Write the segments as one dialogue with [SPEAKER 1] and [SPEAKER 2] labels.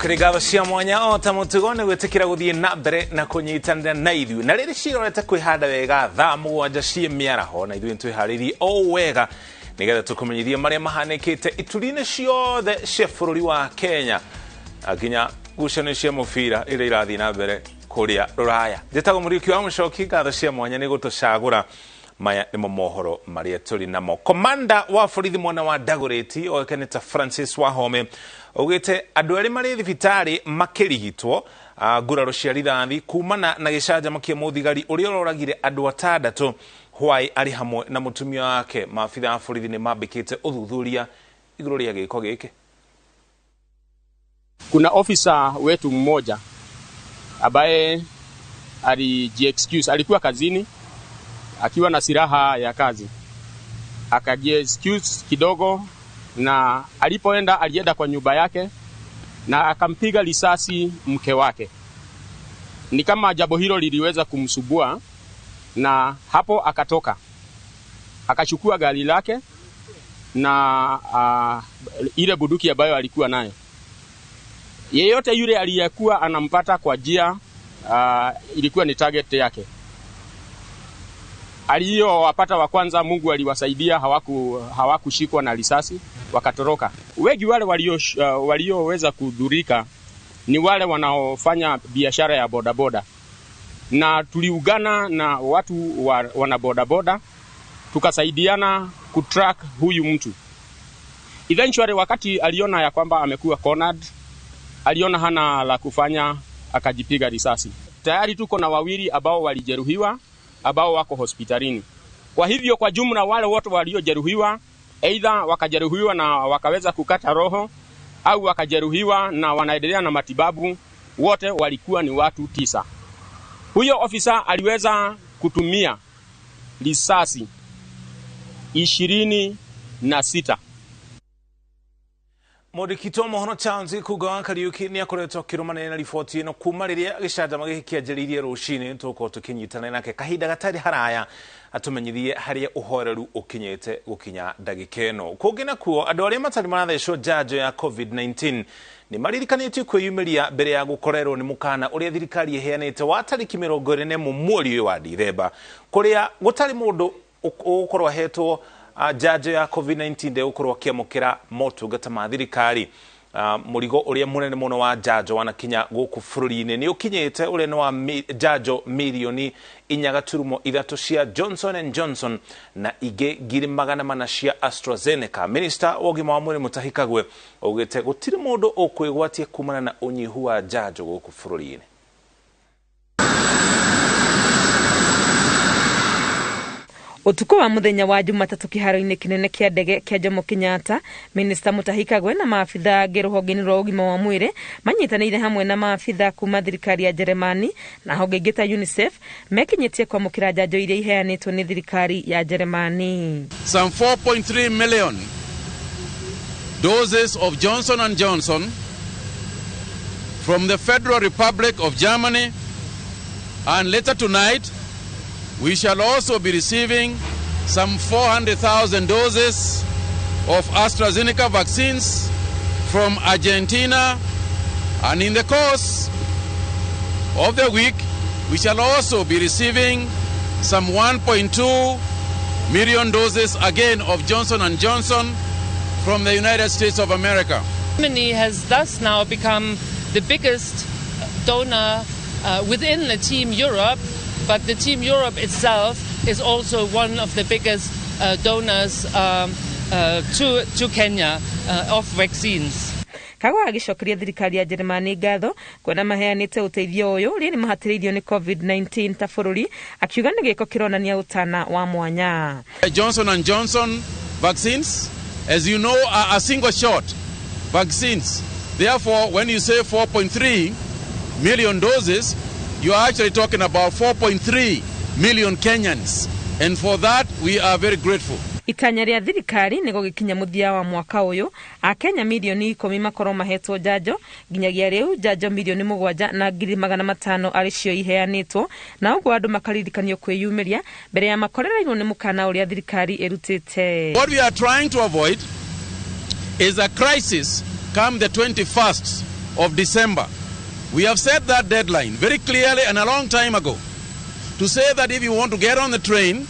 [SPEAKER 1] Ukirigatho cia mwanya o ta mutugone gwetikira guthie na mbere na kunyitanira na ithu na riri cirorete kwihanda wega thaa 7 cia mĩaraho na ithu twiharirie o wega nigetha tukumenyithie maria mahanikite iturine ciothe cia bururi wa Kenya aginya gucana cia mubira ira irathi na mbere kuria ruraya njetago Mũriũki wa Mũchoki gatho cia mwanya ni gutucagura maya ni mohoro maria turi namo. Komanda wa borithi mwana wa Dagoretti okeneta Francis Wahome ogete andu ari mari thibitari makirigitwo nguraro cia rithathi kumana na gicanja makia muthigari uri ororagire andu 6 hwai ari hamwe na mutumia wake. Maafitha a borithi ni mambikite uthuthuria iguru ria giko giki.
[SPEAKER 2] Kuna officer wetu mmoja ambaye excuse alikuwa kazini akiwa na silaha ya kazi, excuse kidogo, na alienda kwa nyumba yake na akampiga risasi mke wake. Ni kama jambo hilo liliweza kumsubua, na hapo akatoka akachukua gari lake na ile bunduki ambayo alikuwa nayo. Yeyote yule aliyekuwa anampata kwa njia ilikuwa ni target yake. Aliyowapata wa kwanza Mungu aliwasaidia, hawakushikwa na risasi, wakatoroka. Wengi wale walioweza kudhurika ni wale wanaofanya biashara ya bodaboda, na tuliungana na watu wana bodaboda tukasaidiana kutrack huyu mtu. Eventually wakati aliona ya kwamba amekuwa cornered, aliona hana la kufanya, akajipiga risasi. Tayari tuko na wawili ambao walijeruhiwa ambao wako hospitalini. Kwa hivyo kwa jumla wale wote waliojeruhiwa, aidha wakajeruhiwa na wakaweza kukata roho au wakajeruhiwa na wanaendelea na matibabu, wote walikuwa ni watu 9. Huyo ofisa aliweza kutumia risasi 26.
[SPEAKER 1] Modikito mohono chanzi kugawa Kariuki ni akoretwo kirumane na riboti ino kuma riria gicanja magikianjiririe rucini tuko tukinyitana nake kahinda gatari haraya atumenyithie haria uhoreru ukinyete gukinya ndagika ino. Kungina kuo andu aria matari marathecwo njanjo ya COVID-19 ni maririkanitio kwiyumiria mbere ya gukorerwo ni mukana uria thirikari iheanite wa tariki 24 mweri wa Dithemba kuria gutari mundu ukorwo hetwo njanjo ya COVID-19 de ukorwo kiamukira motungata ma thirikari. Murigo uria munene muno wa njanjo wanakinya guku bururi-ini ni ukinyete uri no wa njanjo milioni 4.3 cia Johnson & Johnson na ingi 400 cia AstraZeneca. Minister wa ugima wa mwiri Mutahikagwe augite gutiri mundu ukwigwatia kumana na unyihu wa njanjo guku bururi-ini.
[SPEAKER 3] Utuko wa muthenya wa Jumatatu kiharo-ini kinene kia ndege kia Jomo Kenyatta, Minister Mutahikagwe na maafitha giruhongeni rwa ugima wa mwiri manyitanire hamwe na maafitha kuma thirikari ya Jeremani na honge ingĩ ta UNICEF mekinyitie kwamukira njanjo iria iheanitwo ni thirikari ya Jeremani.
[SPEAKER 4] Some 4.3 million doses of Johnson & Johnson from the Federal Republic of Germany, and later tonight we shall also be receiving some 400,000 doses of AstraZeneca vaccines from Argentina, and in the course of the week we shall also be receiving some 1.2 million doses again of Johnson & Johnson from the United States of America.
[SPEAKER 5] Germany has thus now become the biggest donor within the Team Europe, but the Team Europe itself is also one of the biggest donors to Kenya of vaccines.
[SPEAKER 3] Kagwa agicokeria thirikari ya Jeremani ngatho kwona maheanite uteithio uyu ri ni mahatiririo ni COVID-19 ta bururi, akiuga ni giko kironania utana wa mwanya.
[SPEAKER 4] Johnson & Johnson vaccines, as you know, are a single shot vaccines. Therefore, when you say 4.3 million doses, you are actually talking about 4.3 million Kenyans, and for that we are very grateful.
[SPEAKER 3] Itanya ria thirikari ni gugikinya muthia wa mwaka uyu akenya milioni 10 makorwo mahetwo njanjo nginyagia riu njanjo milioni 7 na 500,000 aricio iheanitwo, na ugo andu makaririkanio kwiyumiria mbere ya makorerairwo ni mukana uria thirikari irutite.
[SPEAKER 4] What we are trying to avoid is a crisis come the 21st of December. We have set that deadline very clearly and a long time ago to say that if you want to get on the train,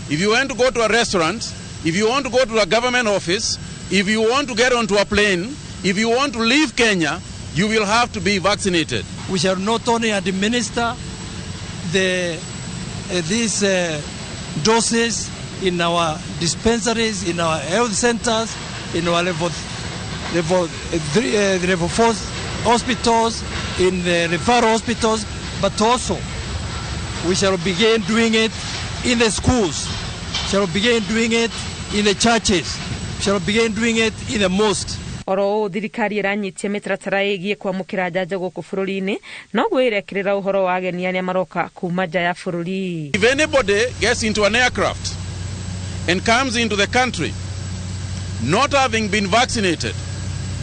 [SPEAKER 4] if you want to go to a restaurant, if you want to go to a government office, if you want to get onto a plane, if you want to leave Kenya, you will have to be vaccinated.
[SPEAKER 6] We shall not only administer these doses in our dispensaries, in our health centers, in our level 4 hospitals, in the referral hospitals, but also we shall begin doing it in the schools, shall begin doing it in the churches, shall begin doing it in the mosques.
[SPEAKER 3] Oro thirikari iranyitie mitaratara igie kwamukira njanjo guku bururi-ini no gwirekirira uhoro wa ageni aria maroka kuma nja ya bururi.
[SPEAKER 4] If anybody gets into an aircraft and comes into the country not having been vaccinated,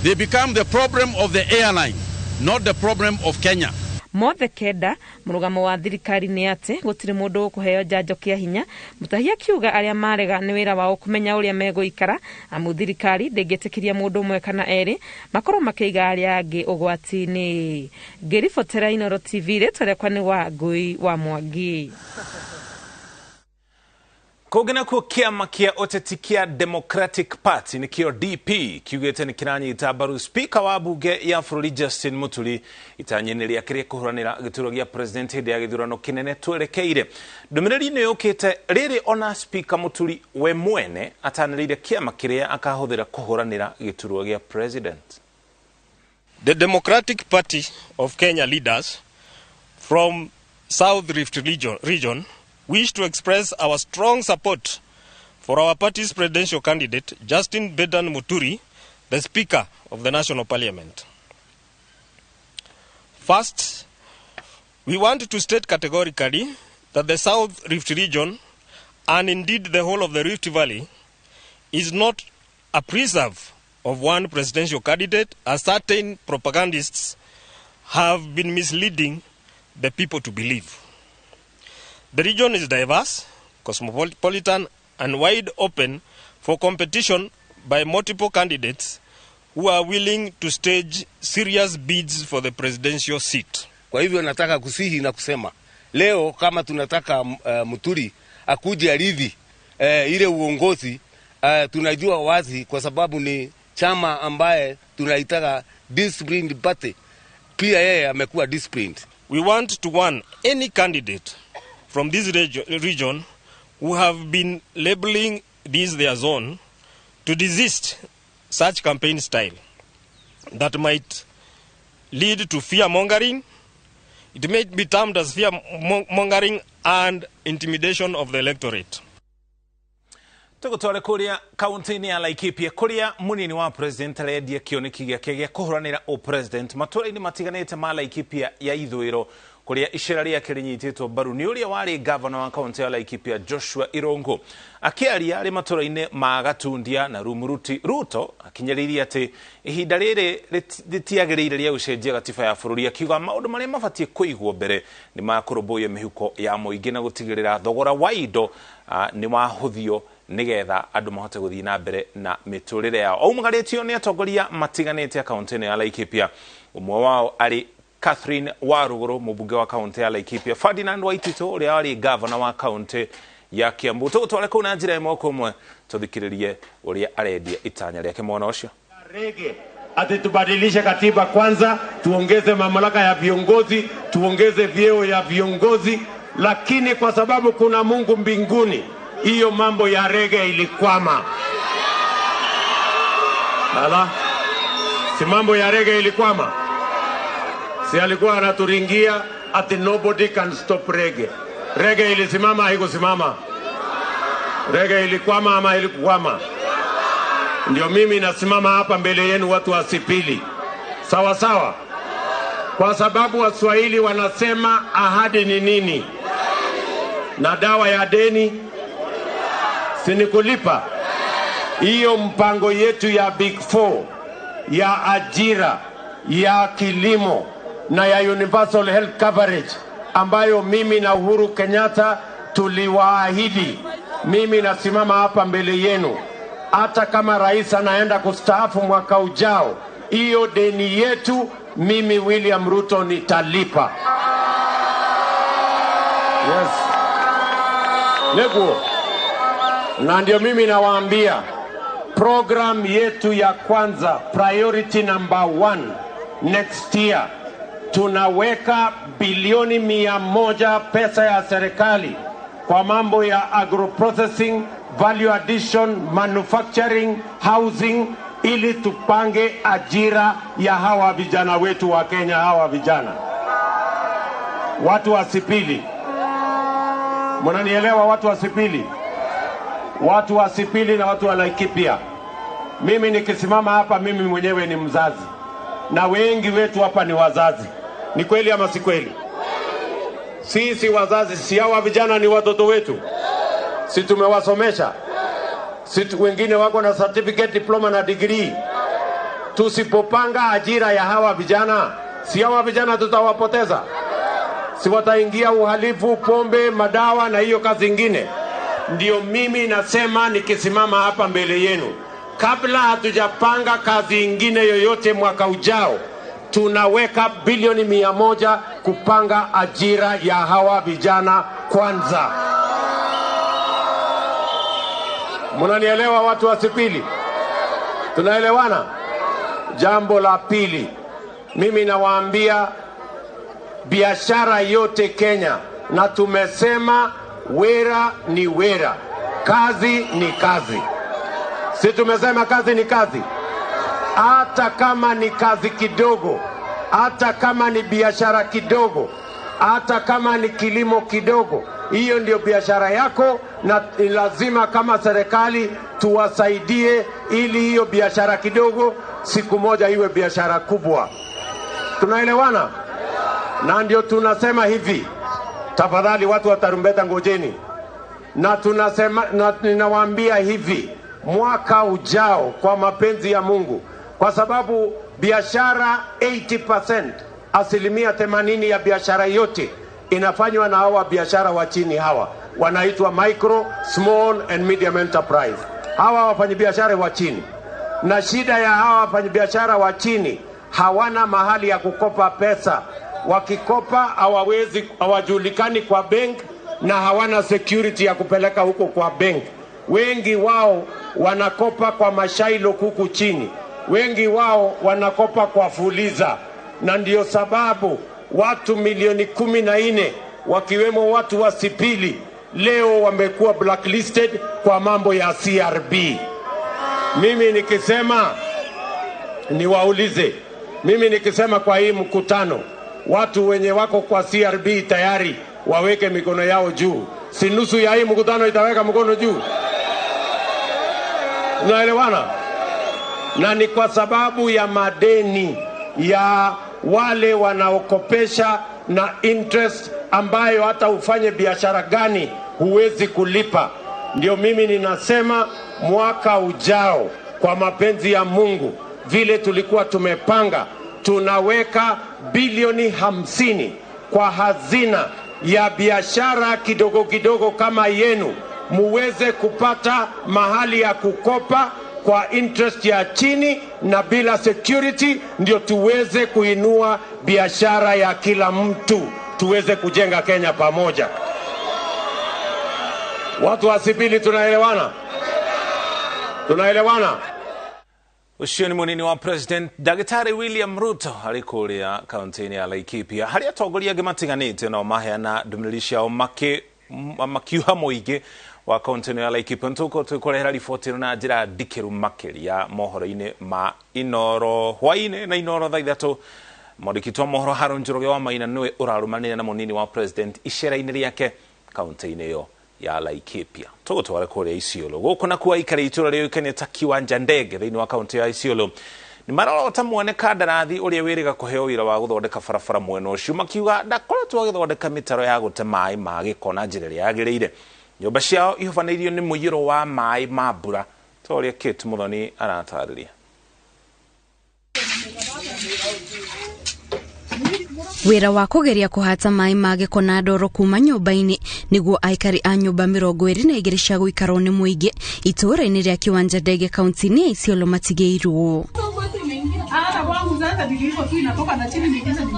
[SPEAKER 4] they become the problem of the airline, not the problem of Kenya.
[SPEAKER 3] Mothe kenda murugamo wa thirikari ni ati gutiri mundu ukuheo njanjo kia hinya. Mutahia kiuga aria marega ni wira wao kumenya uria meguikara amu thirikari ndingitikiria mundu umwe kana eri makorwo makiiga aria angi ugwati-ini. Ngiribotera Inooro TV ritwerekwa ni wa Ngui wa Mwangi.
[SPEAKER 1] Kogena ko kiama kia oteti kia Democratic Party nikio DP kiugete ni kiranyita mbaru speaker wa bunge ya bururi Justin Muturi itanyeniria kiria kuhuranira gituro gia president hinde ya githurano kinene twerekeire. Ndumiriri ni yukite riri ona speaker Muturi we mwene atanirire kiama kiria akahuthira kuhuranira gituro gia president.
[SPEAKER 7] The Democratic Party of Kenya leaders from South Rift region wish to express our strong support for our party's presidential candidate, Justin Bedan Muturi, the Speaker of the National Parliament. First, we want to state categorically that the South Rift region, and indeed the whole of the Rift Valley, is not a preserve of one presidential candidate, as certain propagandists have been misleading the people to believe. The region is diverse, cosmopolitan, and wide open for competition by multiple candidates who are willing to stage serious bids for the presidential seat.
[SPEAKER 8] Kwa hivyo nataka kusihi na kusema leo kama tunataka Muturi akuje aridhi ile uongozi, tunajua wazi kwa sababu ni chama ambaye tunaitaka disciplined party. Pia yeye amekuwa disciplined.
[SPEAKER 7] We want to warn any candidate from this region who have been labeling this their zone to desist such campaign style that might lead to fear-mongering. It may be termed as fear-mongering and intimidation of the electorate.
[SPEAKER 1] Tugutware kuria kaunti-ini ya Laikipia kuria munini wa president arendia kioneki giake gia kuhuranira o president matura-ini matiganite ma Laikipia ya ithwiro kuria icera riake rinyititwo mbaru ni uria wari governor wa kaunti ya Laikipia Joshua Irongo akiaria ri matura-ini ma Gatundia na Rumuruti Ruto akinyariria ati ihinda riri ritiagiriire ria gucenjia gatiba ya bururi akiuga maundu maria mabatie kuigwo mbere ni makurubuya mihuko ya muingi na gutigirira thogora wa indo ni wahuthio nigetha andu mahote guthii na mbere na miturire yao. Aumagaritio ni atongoria matiganite akaunti-ini ya Laikipia. Umwe wao ari Catherine Waruguru mubunge wa kaunti ya Laikipia, Ferdinand Waitito uria wari governor wa kaunti ya Kiambu. Tugutware kuu na njira imwe kumwe tuthikiririe uria arendia itanya riake mwana ucio.
[SPEAKER 9] Rege ati tubadilishe katiba kwanza, tuongeze mamlaka ya viongozi, tuongeze vyeo ya viongozi, lakini kwa sababu kuna Mungu mbinguni, hiyo mambo ya rege ilikwama. Ala, si mambo ya rege ilikwama. Si alikuwa anaturingia ati nobody can stop rege. Rege ilisimama haikusimama? Rege ilikwama ama ilikukwama? Ndio mimi nasimama hapa mbele yenu watu wa Sipili. Sawa sawa? Kwa sababu Waswahili wanasema ahadi ni nini? Na dawa ya deni si ni kulipa. Hiyo mpango yetu ya Big Four, ya ajira, ya kilimo na ya universal health coverage ambayo mimi na Uhuru Kenyatta tuliwaahidi. Mimi nasimama hapa mbele yenu, hata kama rais anaenda kustaafu mwaka ujao, hiyo deni yetu mimi William Ruto nitalipa. Yes. Negu. Na ndio mimi nawaambia program yetu ya kwanza, priority number 1 next year, tunaweka bilioni 100 pesa ya serikali kwa mambo ya agroprocessing, value addition, manufacturing, housing, ili tupange ajira ya hawa vijana wetu wa Kenya, hawa vijana watu wa Sipili. Mnanielewa watu wa Sipili? Watu wa Sipili na watu wa Laikipia. Mimi nikisimama hapa, mimi mwenyewe ni mzazi na wengi wetu hapa ni wazazi. Ni kweli ama si kweli? Sisi wazazi, si hawa vijana ni watoto wetu? Si tumewasomesha? Si wengine wako na certificate, diploma na degree? Tusipopanga ajira ya hawa vijana, si hawa vijana tutawapoteza? Si wataingia uhalifu, pombe, madawa na hiyo kazi ingine? Ndio mimi nasema nikisimama hapa mbele yenu, kabla hatujapanga kazi ingine yoyote mwaka ujao, tunaweka bilioni 100 kupanga ajira ya hawa vijana kwanza. Mnanielewa watu wa Sipili? Tunaelewana? Jambo la pili, mimi nawaambia biashara yote Kenya, na tumesema wera ni wera, kazi ni kazi. Si tumesema kazi ni kazi? Hata kama ni kazi kidogo, hata kama ni biashara kidogo, hata kama ni kilimo kidogo, hiyo ndio biashara yako, na lazima kama serikali tuwasaidie ili hiyo biashara kidogo siku moja iwe biashara kubwa. Tunaelewana? Na ndio tunasema hivi, tafadhali watu wa tarumbeta ngojeni. Na tunasema, na ninawaambia hivi, mwaka ujao kwa mapenzi ya Mungu, kwa sababu biashara 80%, asilimia 80 ya biashara yote inafanywa na hawa biashara wa chini, hawa wanaitwa micro, small and medium enterprise. Hawa wafanyabiashara wa chini. Na shida ya hawa wafanyabiashara wa chini, hawana mahali ya kukopa pesa. Wakikopa hawajulikani kwa bank na hawana security ya kupeleka huko kwa bank. Wengi wao wanakopa kwa mashailo huku chini. Wengi wao wanakopa kwa fuliza. Na ndio sababu watu milioni 14 wakiwemo watu wa Sipili leo wamekuwa blacklisted kwa mambo ya CRB. Mimi nikisema, niwaulize, mimi nikisema kwa hii mkutano, watu wenye wako kwa CRB tayari waweke mikono yao juu. Si nusu ya hii mkutano itaweka mkono juu? Unaelewana? Na ni kwa sababu ya madeni ya wale wanaokopesha na interest ambayo hata ufanye biashara gani huwezi kulipa. Ndio mimi ninasema mwaka ujao kwa mapenzi ya Mungu, vile tulikuwa tumepanga, tunaweka bilioni 50 kwa hazina ya biashara kidogo kidogo kama yenu, muweze kupata mahali ya kukopa kwa interest ya chini na bila security, ndio tuweze kuinua biashara ya kila mtu, tuweze kujenga Kenya pamoja. Watu wa Sipili tunaelewana? Tunaelewana?
[SPEAKER 1] Ucio ni munini wa President Dagitari William Ruto alikuria kaunti ya Laikipia. Hari atongoria gematiganite no maheana ndumĩrĩri ciao makiuha muingi wa kaunti ya Laikipia. Ntuko tukorehera riboti na njira ndikiru makiria mohoro-ini ma Inooro hwaine na Inooro thaa 3. Mwandĩki wa mohoro Harun Njoroge wa Maina niwe urarumanire na munini wa President icera-ini riake kaunti-ini yo ya Laikipia. Togo tware kore Isiolo guko na kuwa ikare itura ryo ikene ta kiwanja ndege thini wa kaunti ya Isiolo. Ni marorota muone kandarathi uria wiriga kuheo wira wa guthondeka barabara mwena ucio makiuga ndakoretwo agithondeka mitaro ya gute mai ma gikona njirere yagiriire. Nyumba ciao ihofaneirio ni muyiro wa mai ma mbura. Toria Kate Muthoni aratariria.
[SPEAKER 10] Wira wa kugeria kuhata mai ma gikona ndoro kuma nyumba-ini niguo aikari a nyumba 22 cia guikarwo ni muingi itura-ini ria kiwanja ndege kaunti-ini ya Isiolo matigeirwo.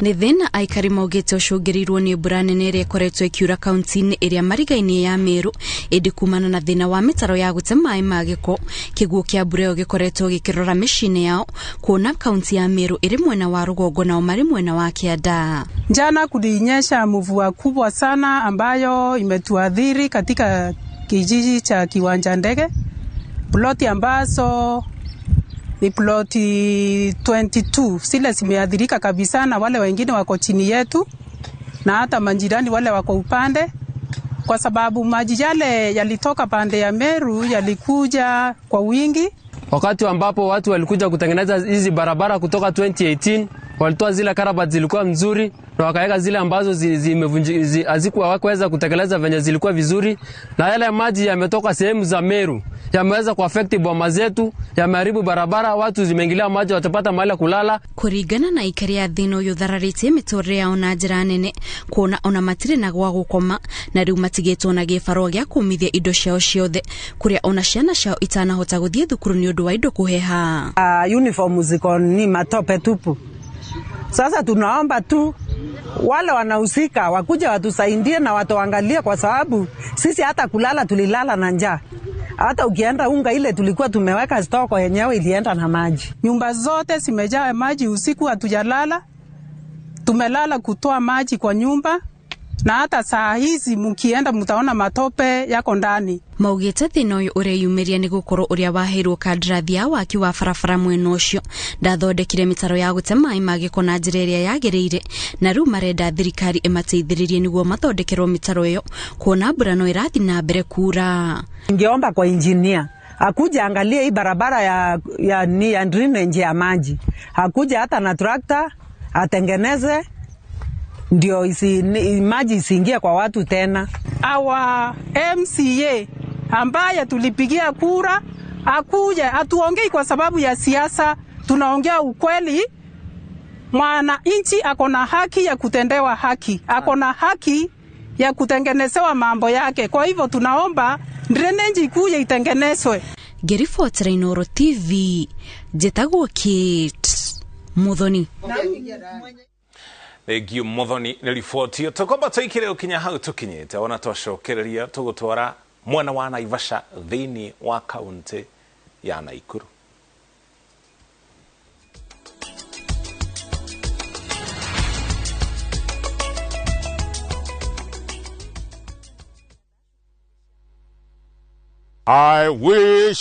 [SPEAKER 10] nĩ thĩna aikari maugĩte ũcũngĩrĩirwo nĩ mbura nene ĩrĩa ĩkoretwo ĩkiura kaunti-inĩ ĩrĩa marigainĩ ya Meru ĩndĩ kumana na thĩna wa mĩtaro ya gũte maĩ ma gĩko. Kĩguũ kĩa mbura ĩyo gĩkoretwo gĩkĩrora mĩciĩ-inĩ yao kuona kaunti ya Meru ĩrĩ mwena wa rũgongo nao marĩ mwena wa Kianda.
[SPEAKER 11] Jana kulinyesha mvua kubwa sana ambayo imetuadhiri katika kijiji cha Kiwanja Ndege. Ploti ambazo ni ploti 22 zile zimeadhirika kabisa, na wale wengine wako chini yetu na hata majirani wale wako upande, kwa sababu maji yale yalitoka pande ya Meru yalikuja kwa wingi.
[SPEAKER 12] Wakati ambapo watu walikuja kutengeneza hizi barabara kutoka 2018, walitoa zile karabati zilikuwa nzuri na wakaweka zile ambazo hazikuwa hawakuweza kutekeleza venye zilikuwa vizuri, na yale maji yametoka sehemu za Meru yameweza kuaffect boma zetu, yameharibu barabara, watu zimeingilia maji watapata mahali kulala.
[SPEAKER 10] Kurigana na ikari ya thĩna ũyũ thararĩtie mĩtũrĩre yao na njĩra nene, kuona ona matirĩ na gwa gũkoma na rĩu matigĩtwo na gĩbarũa gĩa kumithia indo ciao ciothe, kuria ona ciana ciao itanahota gũthiĩ thukuru nĩ ũndũ wa indo kũheha.
[SPEAKER 13] Uniform ziko ni matope tupu. Sasa tunaomba tu wale wanahusika wakuja watusaidie na watuangalie, kwa sababu sisi hata kulala tulilala na njaa. Hata ukienda unga ile tulikuwa tumeweka stoko yenyewe ilienda na maji.
[SPEAKER 11] Nyumba zote zimejaa maji, usiku hatujalala. Tumelala kutoa maji kwa nyumba, na hata saa hizi mkienda mtaona matope yako ndani.
[SPEAKER 10] Maugĩte thĩna ũyũ ũreyumĩria nĩ gũkorwo ũrĩa waheirwo kandarathi ya waki wa barabara mwena ũcio ndathondekire mĩtaro ya gũte maĩ ma gĩko na njĩra ĩrĩa yagĩrĩire, na rĩu marenda thirikari ĩmateithĩrĩrie nĩguo mathondekerwo mĩtaro ĩyo kuona mbura no ĩrathiĩ na mbere kura.
[SPEAKER 13] Ningeomba kwa engineer akuja angalie hii barabara ya drainage ya maji, akuja hata na tractor atengeneze ndio maji isiingie kwa watu tena.
[SPEAKER 11] Our MCA ambaye tulipigia kura akuja atuongei kwa sababu ya siasa, tunaongea ukweli. Mwananchi akona haki ya kutendewa haki, akona haki ya kutengenezewa mambo yake. Kwa hivyo tunaomba drainage ikuje itengenezwe.
[SPEAKER 10] Gerifotera Inooro TV, Jetagwo Kate Muthoni.
[SPEAKER 1] Egio Muthoni nĩ riboti ĩyo tũkomba tũikire ũkinya hau tũkinyĩte, ona twacokereria tũgũtwara mwena wa Naivasha thĩinĩ wa kaunti ya Naikuru.
[SPEAKER 14] I wish